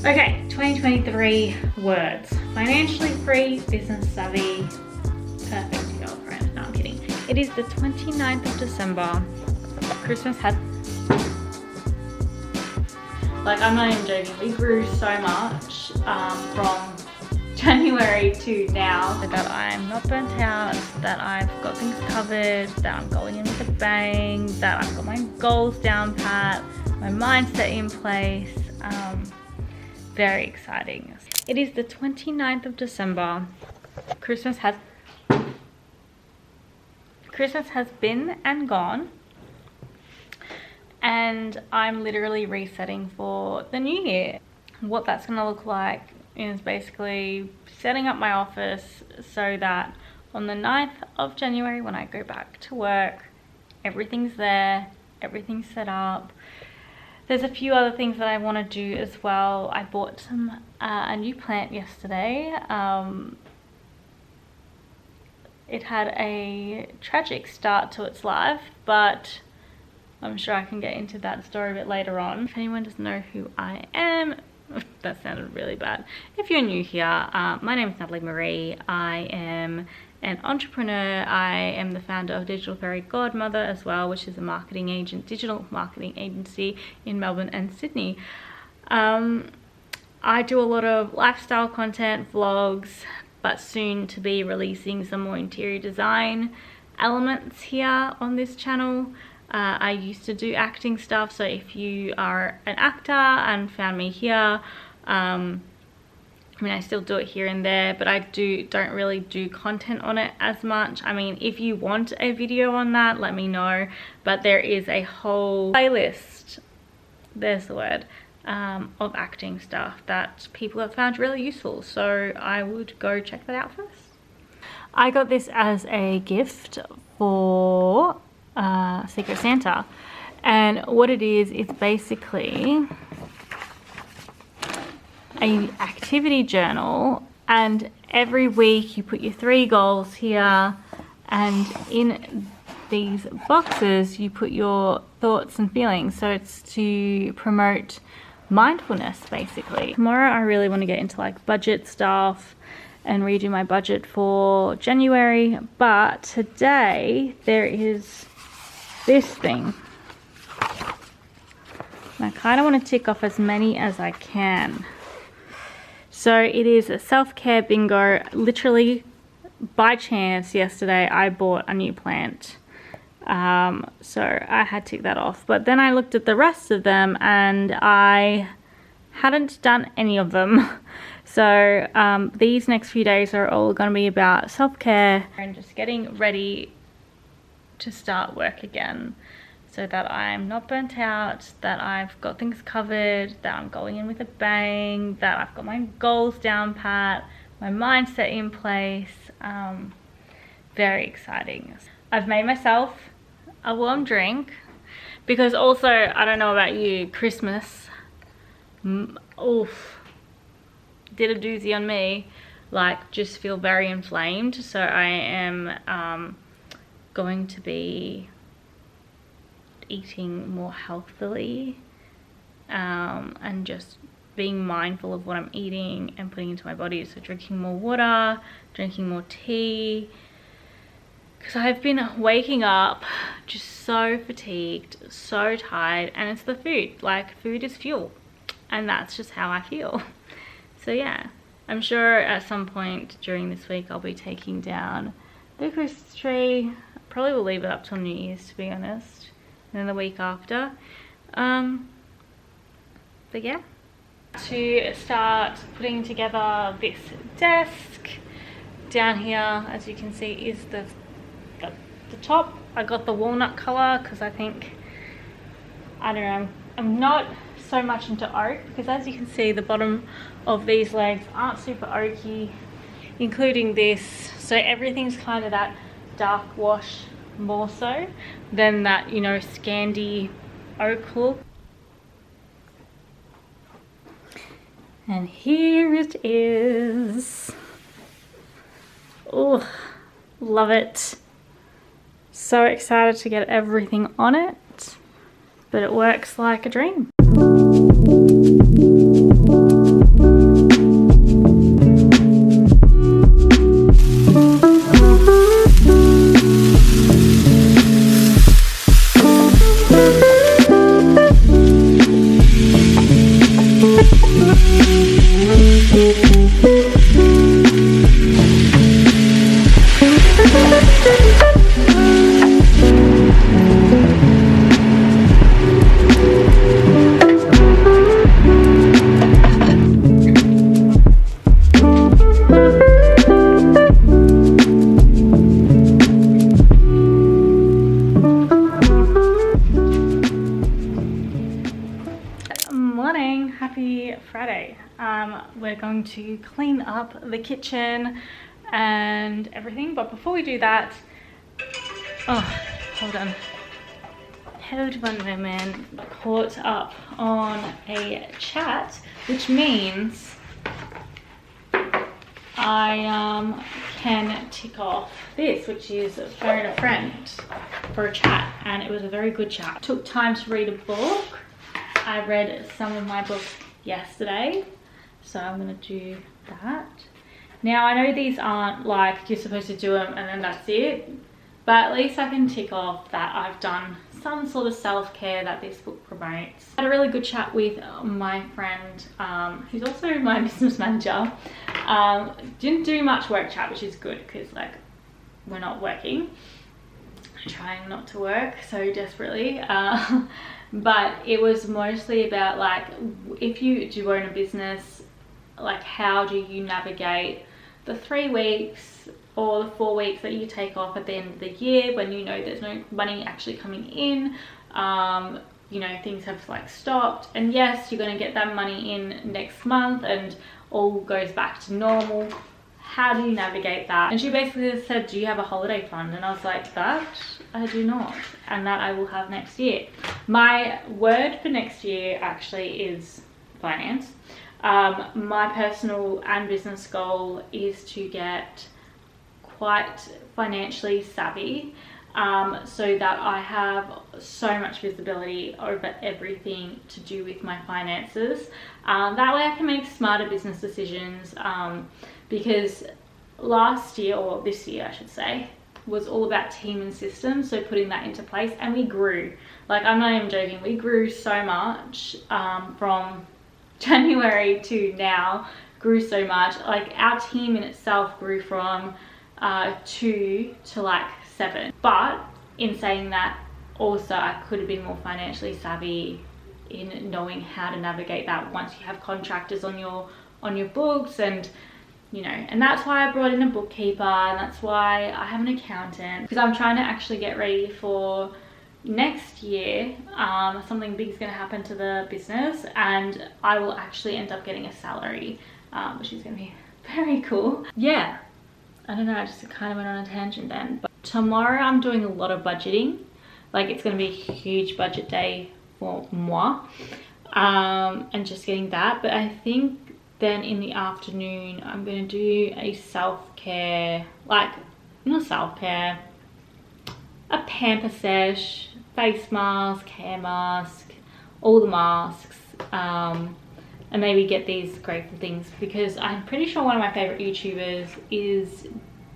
Okay, 2023 words. Financially free, business savvy, perfect girlfriend. No, I'm kidding. It is the 29th of December. Christmas has... Like, I'm not even joking. We grew so much from January to now. That I'm not burnt out, that I've got things covered, that I'm going in with a bang, that I've got my goals down pat, my mindset in place. Very exciting. It is the 29th of December. Christmas has been and gone. And I'm literally resetting for the new year. What that's gonna look like is basically setting up my office so that on the 9th of January, when I go back to work, everything's there, everything's set up. There's a few other things that I want to do as well. I bought a new plant yesterday. It had a tragic start to its life, but I'm sure I can get into that story a bit later on. If anyone doesn't know who I am, that sounded really bad. If you're new here, my name is Natalie Marie. I am an entrepreneur. I am the founder of Digital Fairy Godmother as well, which is a digital marketing agency in Melbourne and Sydney. I do a lot of lifestyle content, vlogs, but soon to be releasing some more interior design elements here on this channel. I used to do acting stuff, so if you are an actor and found me here, I mean, I still do it here and there, but I don't really do content on it as much. I mean, if you want a video on that, let me know. But there is a whole playlist, there's the word, of acting stuff that people have found really useful. So I would go check that out first. I got this as a gift for Secret Santa. And what it is, it's basically an activity journal, and every week you put your 3 goals here, and in these boxes you put your thoughts and feelings. So it's to promote mindfulness basically. Tomorrow I really want to get into like budget stuff and redo my budget for January, but today there is this thing. And I kind of want to tick off as many as I can. So it is a self-care bingo. Literally by chance yesterday I bought a new plant. So I had to tick that off. But then I looked at the rest of them and I hadn't done any of them. So these next few days are all going to be about self-care and just getting ready to start work again, so that I'm not burnt out, that I've got things covered, that I'm going in with a bang, that I've got my goals down pat, my mindset in place. Very exciting. I've made myself a warm drink because also, I don't know about you, Christmas, oof, did a doozy on me. Like, just feel very inflamed. So I am going to be eating more healthily and just being mindful of what I'm eating and putting into my body. So drinking more water, drinking more tea, because I've been waking up just so fatigued, so tired, and it's the food. Like, food is fuel, and that's just how I feel. So yeah, I'm sure at some point during this week I'll be taking down the Christmas tree. Probably will leave it up till New Year's, to be honest, and then the week after. But yeah, to start putting together this desk. Down here, as you can see, is the top. I got the walnut color because I think, I don't know, I'm not so much into oak, because as you can see the bottom of these legs aren't super oaky, including this. So everything's kind of that dark wash more so than that, you know, Scandi oak look. And here it is. Oh, love it. So excited to get everything on it, but it works like a dream. Friday. We're going to clean up the kitchen and everything, but before we do that, oh, hold on. Caught up on a chat, which means I can tick off this, which is phone a friend for a chat, and it was a very good chat. Took time to read a book. I read some of my books yesterday, so I'm gonna do that. Now I know these aren't like you're supposed to do them and then that's it, but at least I can tick off that I've done some sort of self-care that this book promotes. I had a really good chat with my friend, who's also my business manager. Didn't do much work chat, which is good because like we're not working. I'm trying not to work so desperately. But it was mostly about like, if you do own a business, like how do you navigate the 3 weeks or the 4 weeks that you take off at the end of the year when you know there's no money actually coming in. You know, things have like stopped, and yes, you're going to get that money in next month and all goes back to normal. How do you navigate that? And she basically said, do you have a holiday fund? And I was like, that I do not, and that I will have next year. My word for next year actually is finance. My personal and business goal is to get quite financially savvy, so that I have so much visibility over everything to do with my finances. That way I can make smarter business decisions, because last year, or this year I should say, was all about team and systems, so putting that into place, and we grew. Like, I'm not even joking, we grew so much from January to now, grew so much. Like, our team in itself grew from 2 to like 7. But in saying that, also I could have been more financially savvy in knowing how to navigate that once you have contractors on your books, and you know, and that's why I brought in a bookkeeper, and that's why I have an accountant, because I'm trying to actually get ready for next year. Something big is going to happen to the business, and I will actually end up getting a salary, which is going to be very cool. Yeah, I don't know, I just kind of went on a tangent then. But tomorrow I'm doing a lot of budgeting. Like, it's going to be a huge budget day for moi, and just getting that. But I think then in the afternoon I'm going to do a self-care, like not self-care, a pamper sesh, face mask, hair mask, all the masks, and maybe get these grateful things, because I'm pretty sure one of my favorite YouTubers is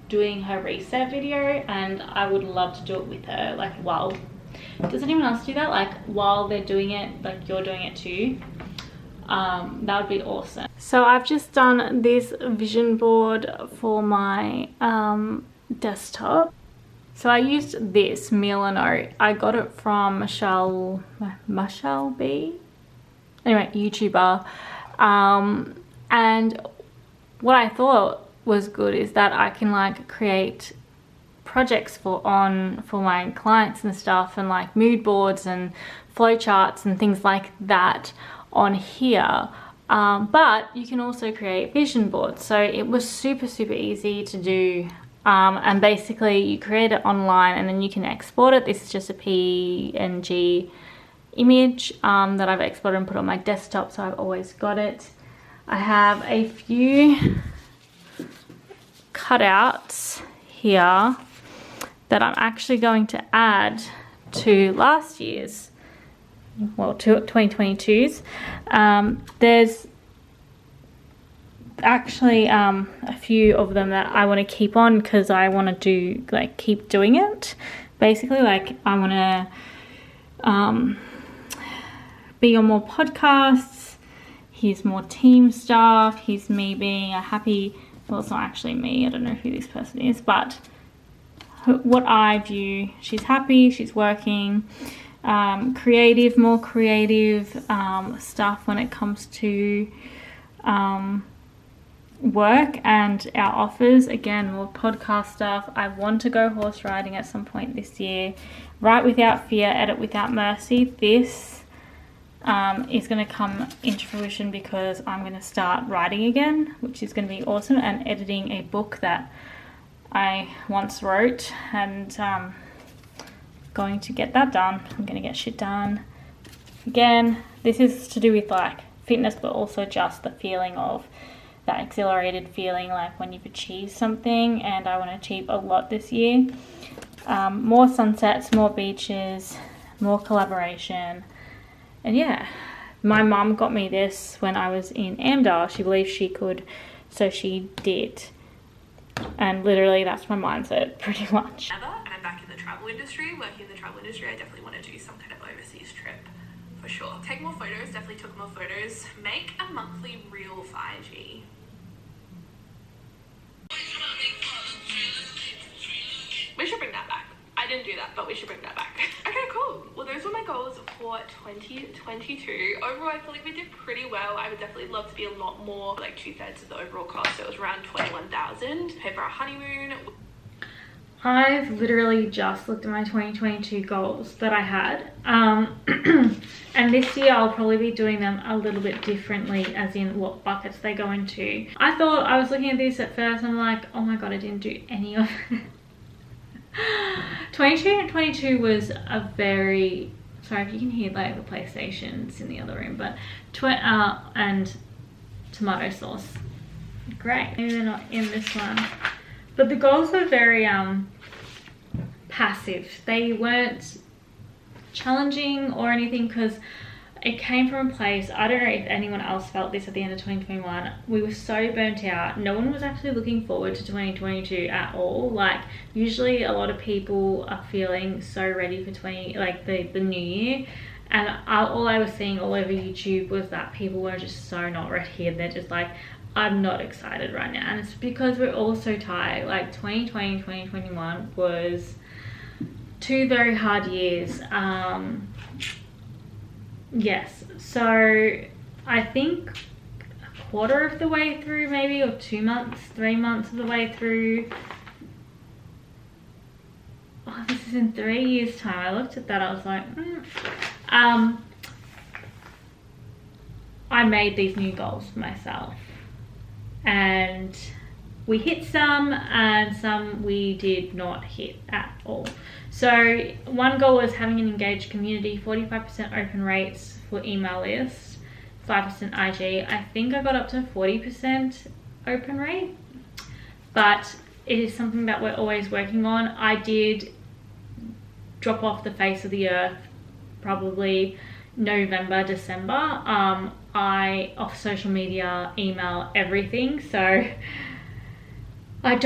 doing her reset video, and I would love to do it with her. Like, while, does anyone else do that? Like, while they're doing it, like you're doing it too. That would be awesome. So I've just done this vision board for my desktop. So I used this Milano. I got it from Michelle B. Anyway, YouTuber. And what I thought was good is that I can like create projects for my clients and stuff, and like mood boards and flowcharts and things like that on here. But you can also create vision boards. So it was super easy to do. And basically you create it online and then you can export it. This is just a PNG image that I've exported and put on my desktop, so I've always got it. I have a few cutouts here that I'm actually going to add to last year's, well, to 2022's. There's actually a few of them that I want to keep on, because I want to do, like, keep doing it. Basically, like, I want to be on more podcasts. Here's more team stuff. Here's me being a happy, well, it's not actually me, I don't know who this person is, but what I view, she's happy, she's working, creative, more creative stuff when it comes to work and our offers. Again, more podcast stuff. I want to go horse riding at some point this year. Write without fear, edit without mercy. This is going to come into fruition because I'm going to start writing again, which is going to be awesome, and editing a book that I once wrote, and going to get that done. I'm going to get shit done. Again, this is to do with like fitness, but also just the feeling of that exhilarated feeling like when you've achieved something, and I want to achieve a lot this year. More sunsets, more beaches, more collaboration. And yeah, my mum got me this when I was in AMDA. She believed she could, so she did. And literally that's my mindset pretty much. And I'm back in the travel industry, working in the travel industry. I definitely want to do some kind of overseas trip for sure. Take more photos, definitely took more photos. Make a monthly reel for IG. We should bring that back. I didn't do that, but we should bring that back. Okay, cool. Well, those were my goals for 2022. Overall, I feel like we did pretty well. I would definitely love to be a lot more, like 2/3 of the overall cost. So it was around 21,000. Pay for our honeymoon. I've literally just looked at my 2022 goals that I had. And this year I'll probably be doing them a little bit differently, as in what buckets they go into. I thought, I was looking at this at first, I'm like, oh my god, I didn't do any of it. 22 and 22 was a very, sorry if you can hear like the PlayStations in the other room, but and tomato sauce, great. Maybe they're not in this one, but the goals were very passive. They weren't challenging or anything, because it came from a place, I don't know if anyone else felt this at the end of 2021, we were so burnt out. No one was actually looking forward to 2022 at all. Like, usually a lot of people are feeling so ready for the new year, and all I was seeing all over YouTube was that people were just so not ready, and they're just like, I'm not excited right now. And it's because we're all so tired. Like 2020 and 2021 was two very hard years. Yes, so I think a quarter of the way through, maybe, or 2 months, 3 months of the way through. Oh, this is in 3 years time. I looked at that, I was like, I made these new goals for myself, and we hit some and some we did not hit at all. So one goal was having an engaged community, 45% open rates for email list, 5% IG. I think I got up to 40% open rate, but it is something that we're always working on. I did drop off the face of the earth probably November, December. I off social media, email, everything. So I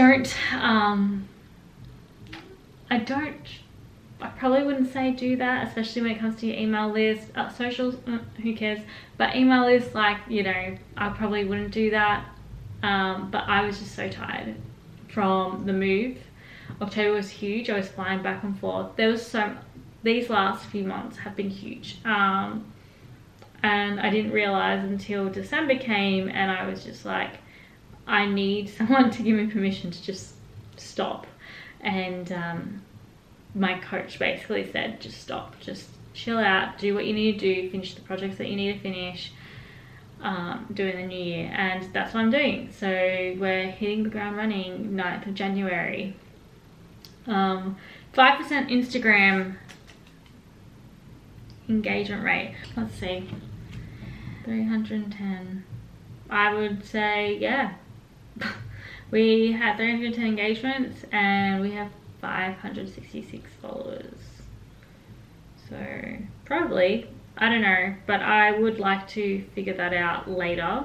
probably wouldn't say do that, especially when it comes to your email list. Socials, who cares? But email list, like, you know, I probably wouldn't do that. But I was just so tired from the move. October was huge. I was flying back and forth. These last few months have been huge. And I didn't realize until December came, and I was just like, I need someone to give me permission to just stop. And my coach basically said, just stop, just chill out, do what you need to do, finish the projects that you need to finish, do in the new year. And that's what I'm doing. So we're hitting the ground running 9th of January. 5% Instagram engagement rate. Let's see, 310. I would say, yeah. We had 310 engagements and we have 566 followers. So probably, I don't know, but I would like to figure that out later.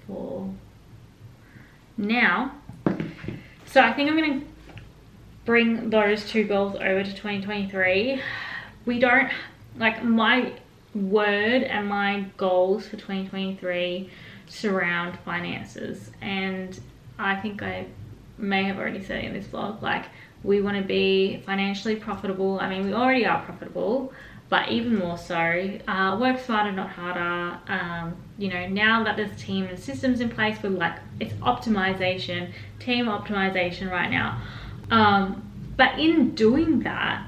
For now, so I think I'm going to bring those two goals over to 2023. We don't, like, my word and my goals for 2023 surround finances, and I think I may have already said it in this vlog, like, we want to be financially profitable. I mean, we already are profitable, but even more so. Work smarter, not harder. You know, now that there's team and systems in place, we're like, it's optimization, team optimization right now. But in doing that,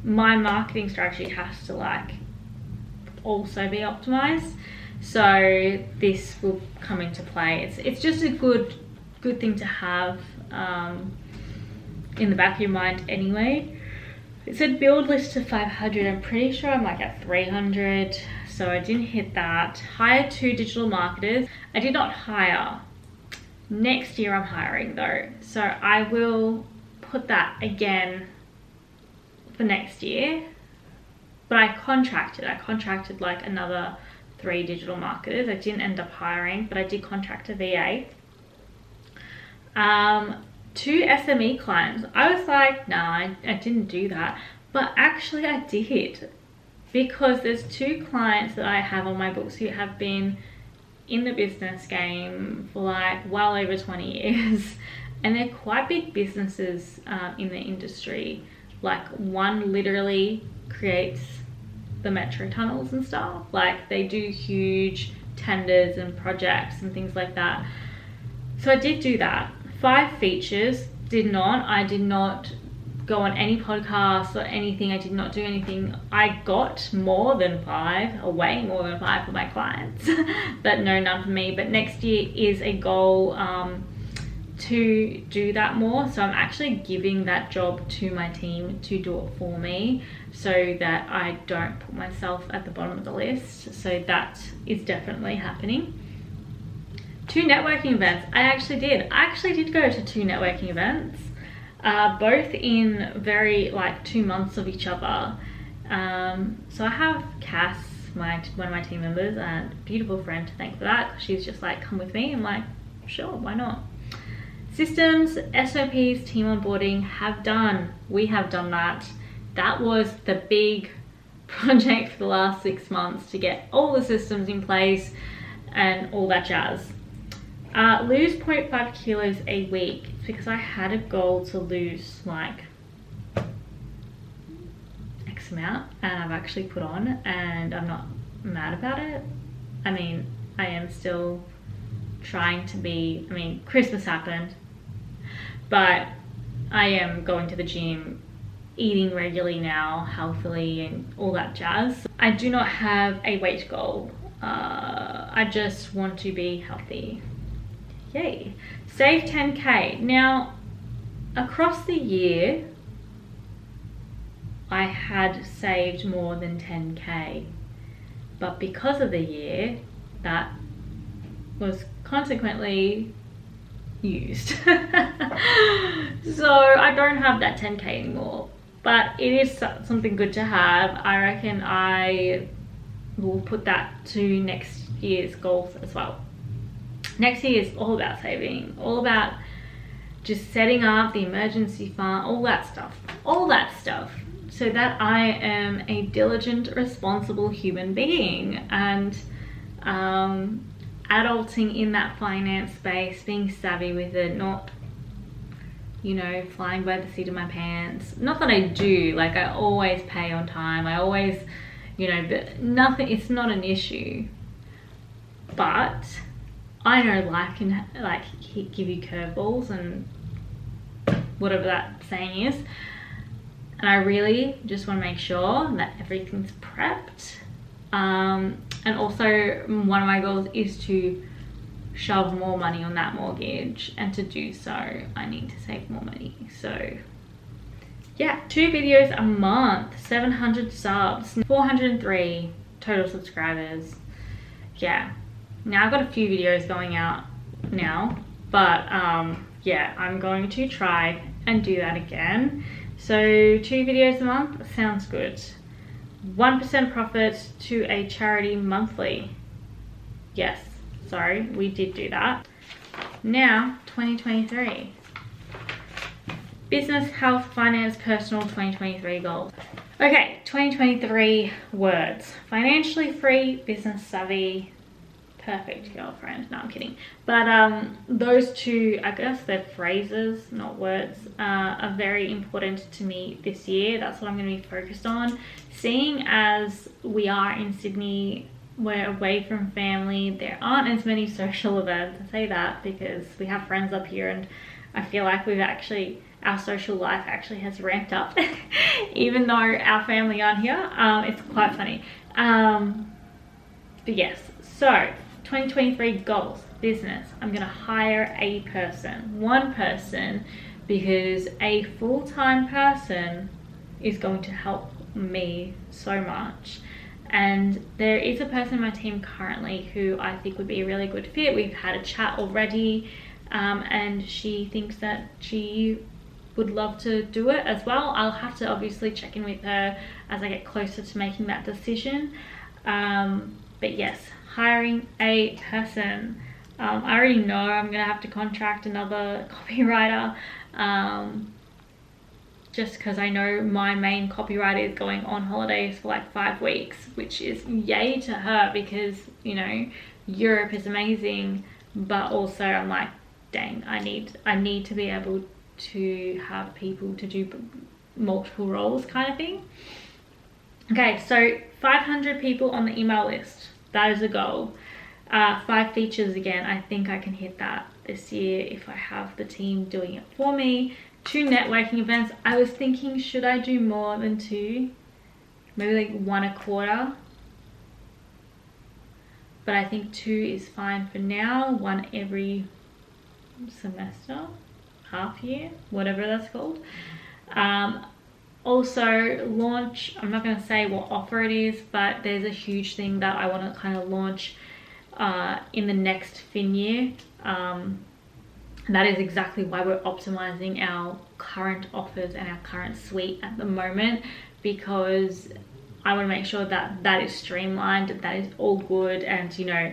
my marketing strategy has to like also be optimized. So this will come into play. It's just a good thing to have in the back of your mind anyway. It said build list to 500. I'm pretty sure I'm like at 300, so I didn't hit that. Hire 2 digital marketers. I did not hire. Next year I'm hiring though, so I will put that again for next year. But I contracted like another 3 digital marketers. I didn't end up hiring, but I did contract a VA. 2 SME clients. I was like, nah, I didn't do that. But actually I did, because there's 2 clients that I have on my books who have been in the business game for like well over 20 years. And they're quite big businesses in the industry. Like one literally creates the metro tunnels and stuff. Like they do huge tenders and projects and things like that. So I did do that. 5 features. I did not go on any podcasts or anything. I did not do anything. I got more than 5, or way more than 5 for my clients, but no, none for me. But next year is a goal to do that more. So I'm actually giving that job to my team to do it for me, so that I don't put myself at the bottom of the list. So that is definitely happening. 2 networking events. I actually did go to 2 networking events, both in very like 2 months of each other. So I have Cass, one of my team members, and a beautiful friend to thank for that, because she's just like, come with me. I'm like, sure, why not? Systems, SOPs, team onboarding we have done that. That was the big project for the last 6 months, to get all the systems in place and all that jazz. Lose 0.5 kilos a week. It's because I had a goal to lose like X amount, and I've actually put on, and I'm not mad about it. I mean, I am still trying to be, Christmas happened, but I am going to the gym, eating regularly now, healthily, and all that jazz. I do not have a weight goal. I just want to be healthy. Yay. Save 10k. Now, across the year, I had saved more than 10k, but because of the year, that was consequently used. So I don't have that 10k anymore, but it is something good to have. I reckon I will put that to next year's goals as well. Next year is all about saving, all about just setting up the emergency fund, all that stuff, so that I am a diligent, responsible human being, and adulting in that finance space, being savvy with it, not, flying by the seat of my pants. Not that I do, like I always pay on time, I always, but nothing, it's not an issue. But I know life can like give you curveballs and whatever that saying is, and I really just want to make sure that everything's prepped. And also one of my goals is to shove more money on that mortgage, and to do so I need to save more money. So yeah, 2 videos a month, 700 subs, 403 total subscribers. Yeah, now I've got a few videos going out now, but yeah, I'm going to try and do that again. So 2 videos a month sounds good. 1% profit to a charity monthly. Yes, sorry, we did do that. Now 2023. Business, health, finance, personal 2023 goals. Okay, 2023 words. Financially free, business savvy, perfect girlfriend. No, I'm kidding. But those 2, I guess they're phrases, not words, are very important to me this year. That's what I'm going to be focused on. Seeing as we are in Sydney, we're away from family, there aren't as many social events. I say that because we have friends up here, and I feel like our social life actually has ramped up, even though our family aren't here. It's quite funny. But yes, so 2023 goals, business. I'm gonna hire a person, one person, because a full-time person is going to help me so much. And there is a person in my team currently who I think would be a really good fit. We've had a chat already, and she thinks that she would love to do it as well. I'll have to obviously check in with her as I get closer to making that decision. But yes, hiring a person. I already know I'm gonna have to contract another copywriter, just because I know my main copywriter is going on holidays for like 5 weeks, which is yay to her, because you know Europe is amazing, but also I'm like, dang, I need to be able to have people to do multiple roles kind of thing. Okay, so 500 people on the email list, that is a goal. 5 features again, I think I can hit that this year if I have the team doing it for me. 2 networking events. I was thinking, should I do more than 2? Maybe like 1 a quarter. But I think 2 is fine for now. 1 every semester, half year, whatever that's called. Also launch, I'm not going to say what offer it is, but there's a huge thing that I want to kind of launch in the next fin year. That is exactly why we're optimizing our current offers and our current suite at the moment, because I want to make sure that that is streamlined, that is all good, and you know,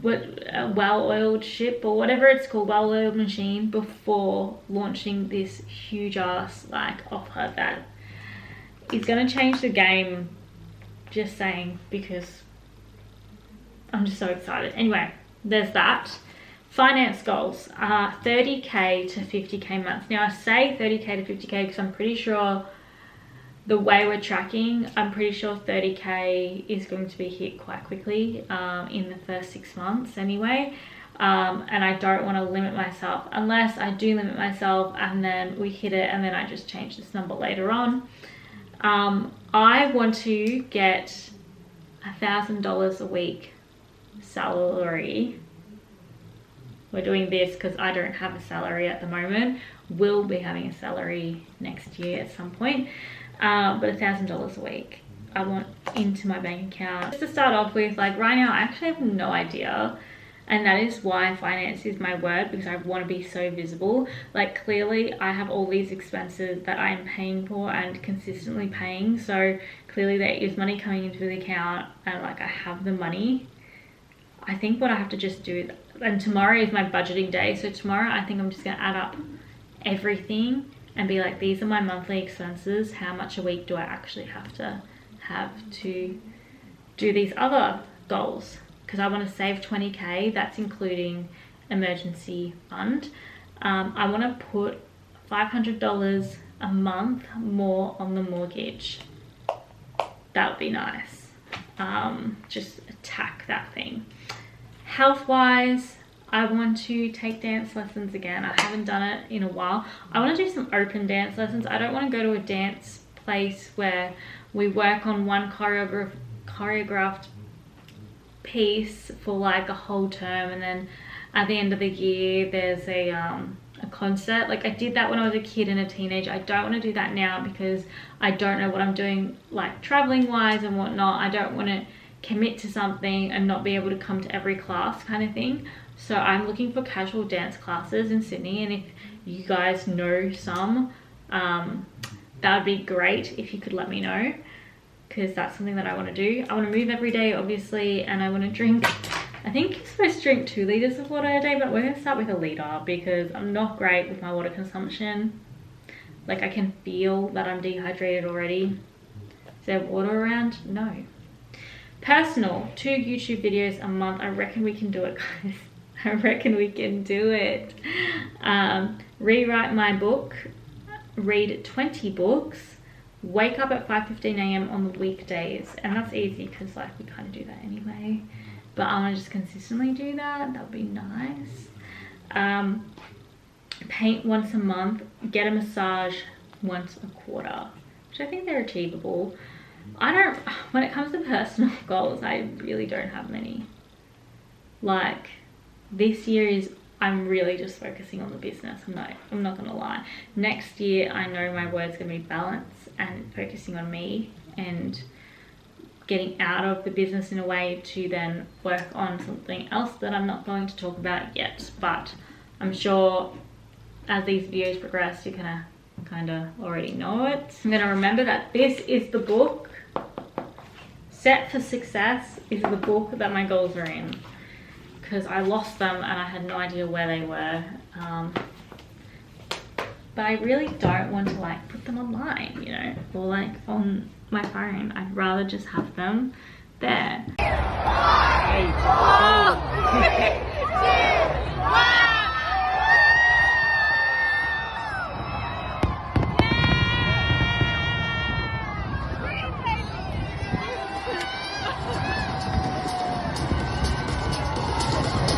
what a well-oiled ship or whatever it's called, well-oiled machine, before launching this huge ass like offer that is going to change the game. Just saying, because I'm just so excited. Anyway, there's that. Finance goals are 30k to 50k months. Now I say 30k to 50k because I'm pretty sure the way we're tracking, I'm pretty sure 30k is going to be hit quite quickly in the first 6 months anyway. And I don't want to limit myself, unless I do limit myself and then we hit it and then I just change this number later on. I want to get $1,000 a week salary. We're doing this because I don't have a salary at the moment. We'll be having a salary next year at some point. But $1,000 a week I want into my bank account. Just to start off with, like right now I actually have no idea, and that is why finance is my word, because I want to be so visible. Like clearly I have all these expenses that I'm paying for and consistently paying, so clearly there is money coming into the account and like I have the money. I think what I have to just do, and tomorrow is my budgeting day, so tomorrow I think I'm just going to add up everything and be like, these are my monthly expenses, how much a week do I actually have to do these other goals, because I want to save 20k. That's including emergency fund. I want to put $500 a month more on the mortgage. That would be nice. Just attack that thing. Health wise, I want to take dance lessons again. I haven't done it in a while. I want to do some open dance lessons. I don't want to go to a dance place where we work on one choreographed piece for like a whole term, and then at the end of the year there's a concert. Like I did that when I was a kid and a teenager. I don't want to do that now because I don't know what I'm doing, like traveling wise and whatnot. I don't want to commit to something and not be able to come to every class kind of thing. So I'm looking for casual dance classes in Sydney, and if you guys know some, that would be great if you could let me know, because that's something that I want to do. I want to move every day obviously, and I want to drink, I think you're supposed to drink 2 liters of water a day, but we're going to start with 1 liter because I'm not great with my water consumption. Like I can feel that I'm dehydrated already. Is there water around? No. Personal, 2 YouTube videos a month. I reckon we can do it, guys. I reckon we can do it. Rewrite my book, read 20 books, wake up at 5:15 a.m. on the weekdays, and that's easy because like we kind of do that anyway, but I want to just consistently do that. That would be nice. paint once a month, get a massage once a quarter, which I think they're achievable. When it comes to personal goals, I really don't have many. Like, this year I'm really just focusing on the business. I'm not gonna lie. Next year, I know my word's gonna be balance and focusing on me and getting out of the business in a way to then work on something else that I'm not going to talk about yet. But I'm sure as these videos progress, you're gonna kind of already know it. I'm gonna remember that this is the book. Set for Success is the book that my goals are in, because I lost them and I had no idea where they were. But I really don't want to like put them online, you know, or like on my phone. I'd rather just have them there. 8, 7,